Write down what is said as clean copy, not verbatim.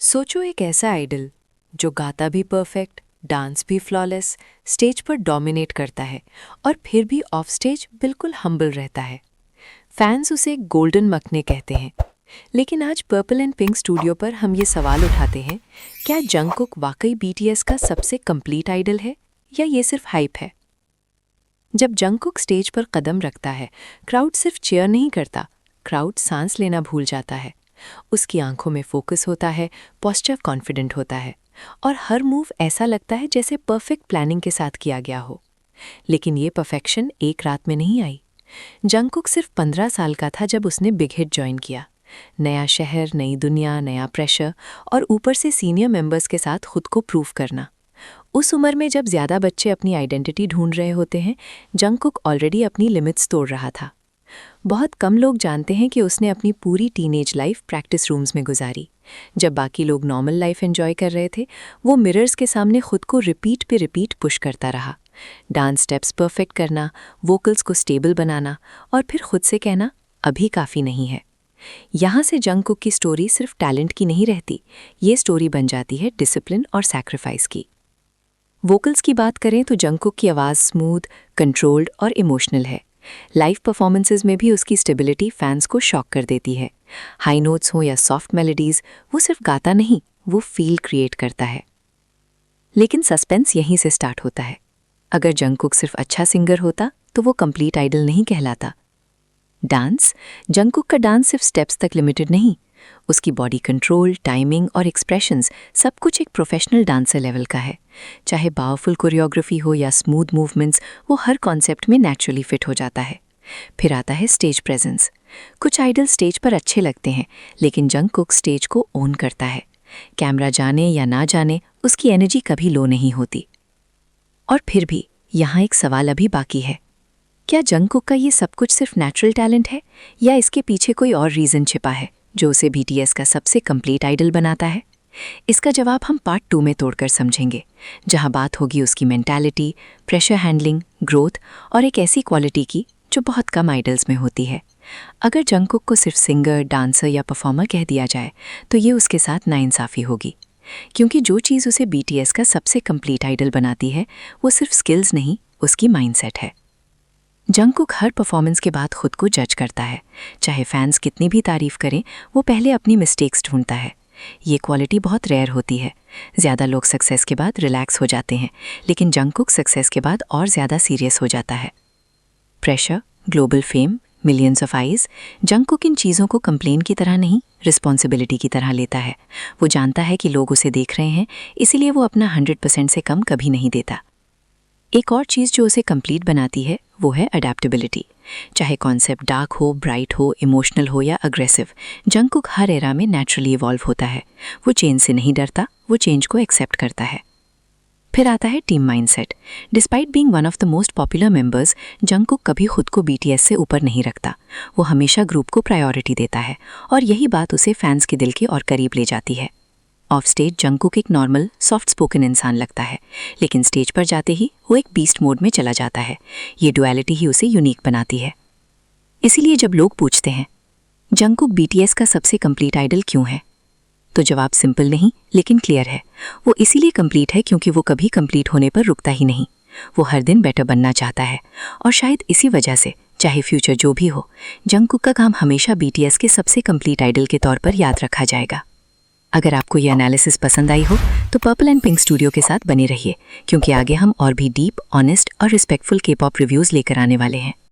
सोचो एक ऐसा आइडल जो गाता भी परफेक्ट, डांस भी फ्लॉलेस, स्टेज पर डोमिनेट करता है और फिर भी ऑफ स्टेज बिल्कुल हम्बल रहता है। फैंस उसे गोल्डन मखने कहते हैं। लेकिन आज पर्पल एंड पिंक स्टूडियो पर हम ये सवाल उठाते हैं, क्या जंगकुक वाकई बीटीएस का सबसे कंप्लीट आइडल है या ये सिर्फ हाइप है? जब जंगकुक स्टेज पर कदम रखता है, क्राउड सिर्फ चीयर नहीं करता, क्राउड सांस लेना भूल जाता है। उसकी आंखों में फोकस होता है, पोस्चर कॉन्फिडेंट होता है और हर मूव ऐसा लगता है जैसे परफेक्ट प्लानिंग के साथ किया गया हो। लेकिन ये परफेक्शन एक रात में नहीं आई। जंगकुक सिर्फ 15 साल का था जब उसने बिग हिट ज्वाइन किया। नया शहर, नई दुनिया, नया प्रेशर और ऊपर से सीनियर मेंबर्स के साथ खुद को प्रूव करना। उस उम्र में जब ज़्यादा बच्चे अपनी आइडेंटिटी ढूंढ रहे होते हैं, जंगकुक ऑलरेडी अपनी लिमिट्स तोड़ रहा था। बहुत कम लोग जानते हैं कि उसने अपनी पूरी टीनेज लाइफ प्रैक्टिस रूम्स में गुजारी। जब बाकी लोग नॉर्मल लाइफ एंजॉय कर रहे थे, वो मिरर्स के सामने खुद को रिपीट पे रिपीट पुश करता रहा। डांस स्टेप्स परफेक्ट करना, वोकल्स को स्टेबल बनाना और फिर खुद से कहना अभी काफ़ी नहीं है। यहाँ से जंगकुक की स्टोरी सिर्फ टैलेंट की नहीं रहती, ये स्टोरी बन जाती है डिसिप्लिन और सैक्रिफाइस की। वोकल्स की बात करें तो जंगकुक की आवाज़ स्मूथ, कंट्रोल्ड और इमोशनल है। लाइव परफॉर्मेंसेस में भी उसकी स्टेबिलिटी फैंस को शॉक कर देती है। हाई नोट्स हो या सॉफ्ट मेलोडीज, वो सिर्फ गाता नहीं, वो फील क्रिएट करता है। लेकिन सस्पेंस यहीं से स्टार्ट होता है। अगर जंगकुक सिर्फ अच्छा सिंगर होता तो वो कंप्लीट आइडल नहीं कहलाता। डांस, जंगकुक का डांस सिर्फ स्टेप्स तक लिमिटेड नहीं, उसकी बॉडी कंट्रोल, टाइमिंग और एक्सप्रेशंस सब कुछ एक प्रोफेशनल डांसर लेवल का है। चाहे पावरफुल कोरियोग्राफी हो या स्मूथ मूवमेंट्स, वो हर कॉन्सेप्ट में नेचुरली फिट हो जाता है। फिर आता है स्टेज प्रेजेंस। कुछ आइडल स्टेज पर अच्छे लगते हैं, लेकिन जंगकुक स्टेज को ओन करता है। कैमरा जाने या ना जाने, उसकी एनर्जी कभी लो नहीं होती। और फिर भी यहाँ एक सवाल अभी बाकी है, क्या जंगकुक का ये सब कुछ सिर्फ नेचुरल टैलेंट है या इसके पीछे कोई और रीज़न छिपा है जो उसे बीटीएस का सबसे कंप्लीट आइडल बनाता है? इसका जवाब हम पार्ट 2 में तोड़कर समझेंगे, जहां बात होगी उसकी मेंटालिटी, प्रेशर हैंडलिंग, ग्रोथ और एक ऐसी क्वालिटी की जो बहुत कम आइडल्स में होती है। अगर जंगकुक को सिर्फ सिंगर, डांसर या परफॉर्मर कह दिया जाए तो ये उसके साथ नाइंसाफ़ी होगी, क्योंकि जो चीज़ उसे बीटीएस का सबसे कंप्लीट आइडल बनाती है वो सिर्फ स्किल्स नहीं, उसकी माइंडसेट है। जंगकुक हर परफॉर्मेंस के बाद खुद को जज करता है। चाहे फैंस कितनी भी तारीफ करें, वो पहले अपनी मिस्टेक्स ढूंढता है। ये क्वालिटी बहुत रेयर होती है। ज़्यादा लोग सक्सेस के बाद रिलैक्स हो जाते हैं, लेकिन जंगकुक सक्सेस के बाद और ज़्यादा सीरियस हो जाता है। Pressure, global fame, millions of eyes, Jungkook इन चीज़ों को कंप्लेन की तरह नहीं, रिस्पॉन्सिबिलिटी की तरह लेता है। वो जानता है कि लोग उसे देख रहे हैं, इसीलिए वो अपना 100% से कम कभी नहीं देता। एक और चीज़ जो उसे कंप्लीट बनाती है वो है अडेप्टेबिलिटी। चाहे कॉन्सेप्ट डार्क हो, ब्राइट हो, इमोशनल हो या अग्रेसिव, जंगकुक हर एरा में नेचुरली इवॉल्व होता है। वो चेंज से नहीं डरता, वो चेंज को एक्सेप्ट करता है। फिर आता है team mindset. Despite being one of the most popular members, Jungkook कभी खुद को बीटीएस से ऊपर नहीं रखता। वो हमेशा ग्रुप को प्रायोरिटी देता है और यही बात उसे फैंस के दिल के और करीब ले जाती है। ऑफ स्टेज जंगकुक एक नॉर्मल, सॉफ्ट स्पोकन इंसान लगता है, लेकिन स्टेज पर जाते ही वो एक बीस्ट मोड में चला जाता है। ये डुअलिटी ही उसे यूनिक बनाती है। इसीलिए जब लोग पूछते हैं जंगकुक बीटीएस का सबसे कंप्लीट आइडल क्यों है, तो जवाब सिंपल नहीं लेकिन क्लियर है। वो इसीलिए कंप्लीट है क्योंकि वो कभी कंप्लीट होने पर रुकता ही नहीं। वो हर दिन बेटर बनना चाहता है और शायद इसी वजह से, चाहे फ्यूचर जो भी हो, जंगकुक का काम हमेशा बीटीएस के सबसे कंप्लीट आइडल के तौर पर याद रखा जाएगा। अगर आपको ये एनालिसिस पसंद आई हो तो पर्पल एंड पिंक स्टूडियो के साथ बने रहिए, क्योंकि आगे हम और भी डीप, ऑनेस्ट और रिस्पेक्टफुल के-पॉप रिव्यूज़ लेकर आने वाले हैं।